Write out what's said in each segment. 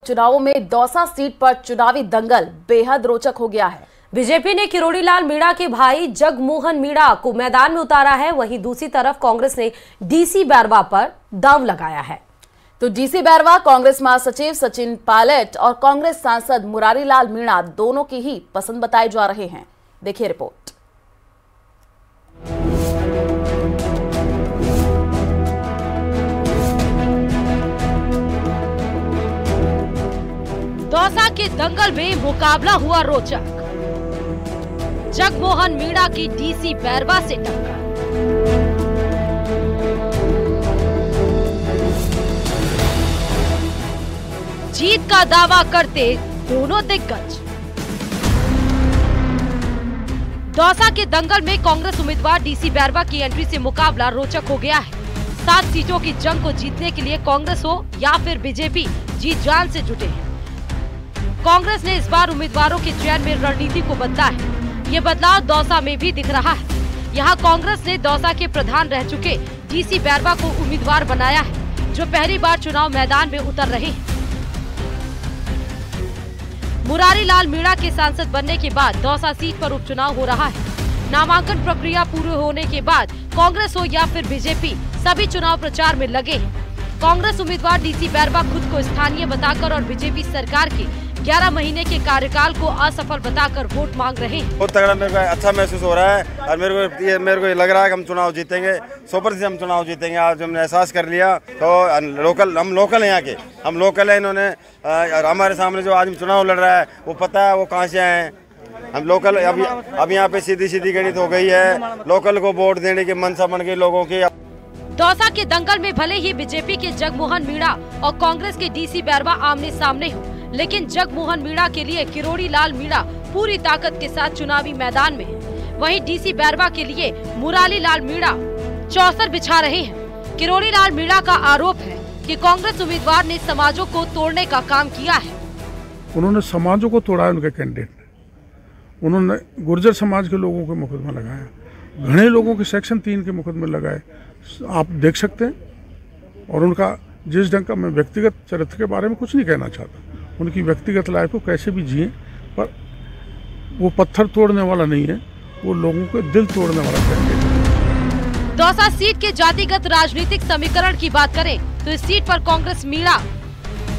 चुनावों में दौसा सीट पर चुनावी दंगल बेहद रोचक हो गया है। बीजेपी ने किरोड़ी लाल मीणा के भाई जगमोहन मीणा को मैदान में उतारा है। वहीं दूसरी तरफ कांग्रेस ने डीसी बैरवा पर दांव लगाया है। तो डीसी बैरवा कांग्रेस महासचिव सचिन पायलट और कांग्रेस सांसद मुरारी लाल मीणा दोनों की ही पसंद बताए जा रहे हैं। देखिए रिपोर्ट। दौसा के दंगल में मुकाबला हुआ रोचक। जगमोहन मीणा की डीसी बैरवा से टक्कर। जीत का दावा करते दोनों दिग्गज। दौसा के दंगल में कांग्रेस उम्मीदवार डीसी बैरवा की एंट्री से मुकाबला रोचक हो गया है। 7 सीटों की जंग को जीतने के लिए कांग्रेस हो या फिर बीजेपी जीत जान से जुटे हैं। कांग्रेस ने इस बार उम्मीदवारों के चयन में रणनीति को बदला है। ये बदलाव दौसा में भी दिख रहा है। यहाँ कांग्रेस ने दौसा के प्रधान रह चुके डीसी बैरवा को उम्मीदवार बनाया है, जो पहली बार चुनाव मैदान में उतर रहे हैं। मुरारी लाल मीणा के सांसद बनने के बाद दौसा सीट पर उपचुनाव हो रहा है। नामांकन प्रक्रिया पूरी होने के बाद कांग्रेस हो या फिर बीजेपी सभी चुनाव प्रचार में लगे हैं। कांग्रेस उम्मीदवार डीसी बैरवा खुद को स्थानीय बताकर और बीजेपी सरकार के 11 महीने के कार्यकाल को असफल बताकर वोट मांग रहे हैं। बहुत तगड़ा मेरे को अच्छा महसूस हो रहा है और मेरे को ये लग रहा है कि हम चुनाव जीतेंगे। 100% हम चुनाव जीतेंगे। आज हमने एहसास कर लिया। तो हम लोकल हैं, यहाँ के हम लोकल हैं। इन्होंने हमारे सामने जो आज चुनाव लड़ रहा है वो पता है वो कहाँ से आए हैं। हम लोकल अब यहाँ पे सीधी गणित हो गई है। लोकल को वोट देने की मनसा बन गई लोगों की। दौसा के दंगल में भले ही बीजेपी के जगमोहन मीणा और कांग्रेस के डीसी बैरवा आमने सामने हो, लेकिन जगमोहन मीणा के लिए किरोड़ी लाल मीणा पूरी ताकत के साथ चुनावी मैदान में है। वहीं डीसी बैरवा के लिए मुरारी लाल मीणा चौसर बिछा रहे हैं। किरोड़ी लाल मीणा का आरोप है कि कांग्रेस उम्मीदवार ने समाजों को तोड़ने का काम किया है। उन्होंने समाजों को तोड़ा। उनके कैंडिडेट ने उन्होंने गुर्जर समाज के लोगों के मुकदमा लगाया, घने लोगों के सेक्शन 3 के मुकदमे लगाए, आप देख सकते हैं। और उनका जिस ढंग का, मैं व्यक्तिगत चरित्र के बारे में कुछ नहीं कहना चाहता, उनकी व्यक्तिगत लाइफ को कैसे भी जिए, पर वो पत्थर तोड़ने वाला नहीं है, वो लोगों के दिल तोड़ने वाला कैंडिडेट है। दौसा सीट के जातिगत राजनीतिक समीकरण की बात करें तो इस सीट पर कांग्रेस मीणा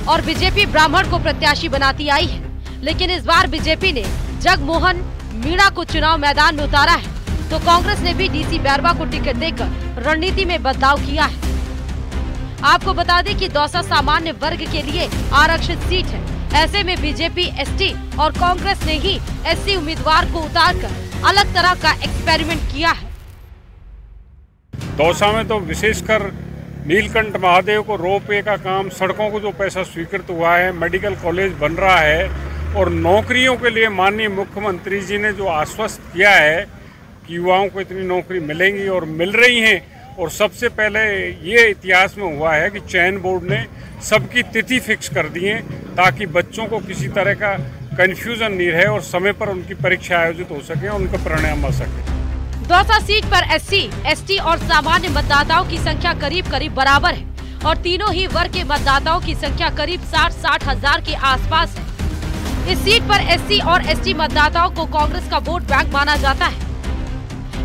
और बीजेपी ब्राह्मण को प्रत्याशी बनाती आई है। लेकिन इस बार बीजेपी ने जगमोहन मीणा को चुनाव मैदान में उतारा है, तो कांग्रेस ने भी डीसी बैरवा को टिकट देकर रणनीति में बदलाव किया है। आपको बता दें कि दौसा सामान्य वर्ग के लिए आरक्षित सीट है। ऐसे में बीजेपी एसटी और कांग्रेस ने ही एससी उम्मीदवार को उतारकर अलग तरह का एक्सपेरिमेंट किया है। दौसा में तो विशेषकर नीलकंठ महादेव को रोपवे का काम, सड़कों को जो पैसा स्वीकृत हुआ है, मेडिकल कॉलेज बन रहा है और नौकरियों के लिए माननीय मुख्यमंत्री जी ने जो आश्वस्त किया है कि युवाओं को इतनी नौकरी मिलेंगी और मिल रही हैं। और सबसे पहले ये इतिहास में हुआ है कि चयन बोर्ड ने सबकी तिथि फिक्स कर दी है ताकि बच्चों को किसी तरह का कंफ्यूजन नहीं रहे और समय पर उनकी परीक्षा आयोजित हो सके और उनका परिणाम आ सके। दौसा सीट पर एससी, एसटी और सामान्य मतदाताओं की संख्या करीब बराबर है और तीनों ही वर्ग के मतदाताओं की संख्या करीब 60 हजार के आसपास है। इस सीट पर एससी और एसटी मतदाताओं को कांग्रेस का वोट बैंक माना जाता है।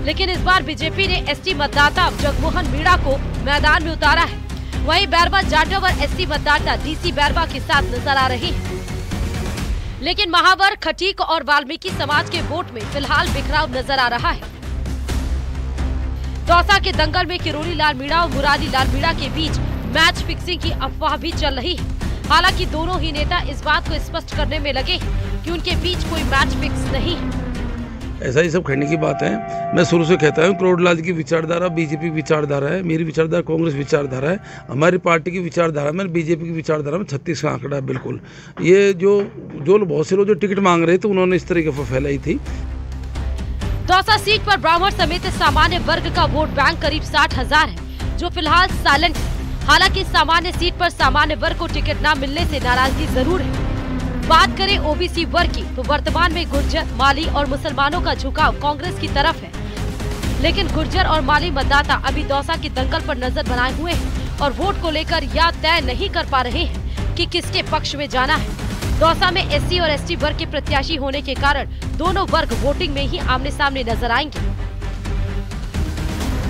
लेकिन इस बार बीजेपी ने एसटी मतदाता जगमोहन मीणा को मैदान में उतारा है। वहीं बैरवा जाटव और एसटी मतदाता डीसी बैरवा के साथ नजर आ रहे हैं। लेकिन महावर, खटीक और वाल्मीकि समाज के वोट में फिलहाल बिखराव नजर आ रहा है। दौसा के दंगल में किरोड़ी लाल मीणा और मुरारी लाल मीणा के बीच मैच फिक्सिंग की अफवाह भी चल रही है। हालांकि दोनों ही नेता इस बात को स्पष्ट करने में लगे कि उनके बीच कोई मैच फिक्स नहीं है। ऐसा ही सब कहने की बात है। मैं शुरू से कहता हूँ किरोड़ी लाल की विचारधारा बीजेपी विचारधारा है, मेरी विचारधारा कांग्रेस विचारधारा है, हमारी पार्टी की विचारधारा में बीजेपी की विचारधारा में 36 का आंकड़ा है। बिल्कुल ये जो बहुत से लोग जो टिकट मांग रहे थे उन्होंने इस तरीके से फैलाई थी। दौसा सीट पर ब्राह्मण समेत सामान्य वर्ग का वोट बैंक करीब 60 हजार है, जो फिलहाल साइलेंट है। हालांकि सामान्य सीट पर सामान्य वर्ग को टिकट न मिलने से नाराजगी जरूर है। बात करें ओबीसी वर्ग की तो वर्तमान में गुर्जर, माली और मुसलमानों का झुकाव कांग्रेस की तरफ है। लेकिन गुर्जर और माली मतदाता अभी दौसा के दंगल पर नजर बनाए हुए हैं और वोट को लेकर या तय नहीं कर पा रहे हैं कि किसके पक्ष में जाना है। दौसा में SC और ST वर्ग के प्रत्याशी होने के कारण दोनों वर्ग वोटिंग में ही आमने सामने नजर आएंगे।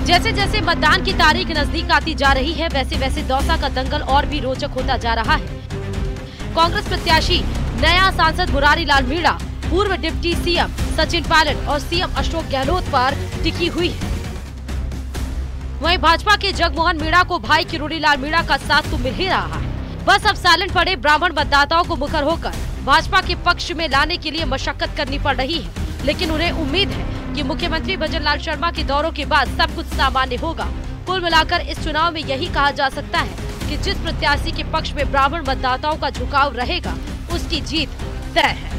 जैसे जैसे मतदान की तारीख नजदीक आती जा रही है, वैसे वैसे दौसा का दंगल और भी रोचक होता जा रहा है। कांग्रेस प्रत्याशी नया सांसद मुरारी लाल मीणा पूर्व डिप्टी CM सचिन पायलट और CM अशोक गहलोत पर टिकी हुई है। वहीं भाजपा के जगमोहन मीणा को भाई किरोड़ी लाल मीणा का साथ तो मिल ही रहा है। बस अब साइलेंट पड़े ब्राह्मण मतदाताओं को मुखर होकर भाजपा के पक्ष में लाने के लिए मशक्कत करनी पड़ रही है, लेकिन उन्हें उम्मीद है कि मुख्यमंत्री भजन लाल शर्मा के दौरों के बाद सब कुछ सामान्य होगा। कुल मिलाकर इस चुनाव में यही कहा जा सकता है कि जिस प्रत्याशी के पक्ष में ब्राह्मण मतदाताओं का झुकाव रहेगा, उसकी जीत तय है।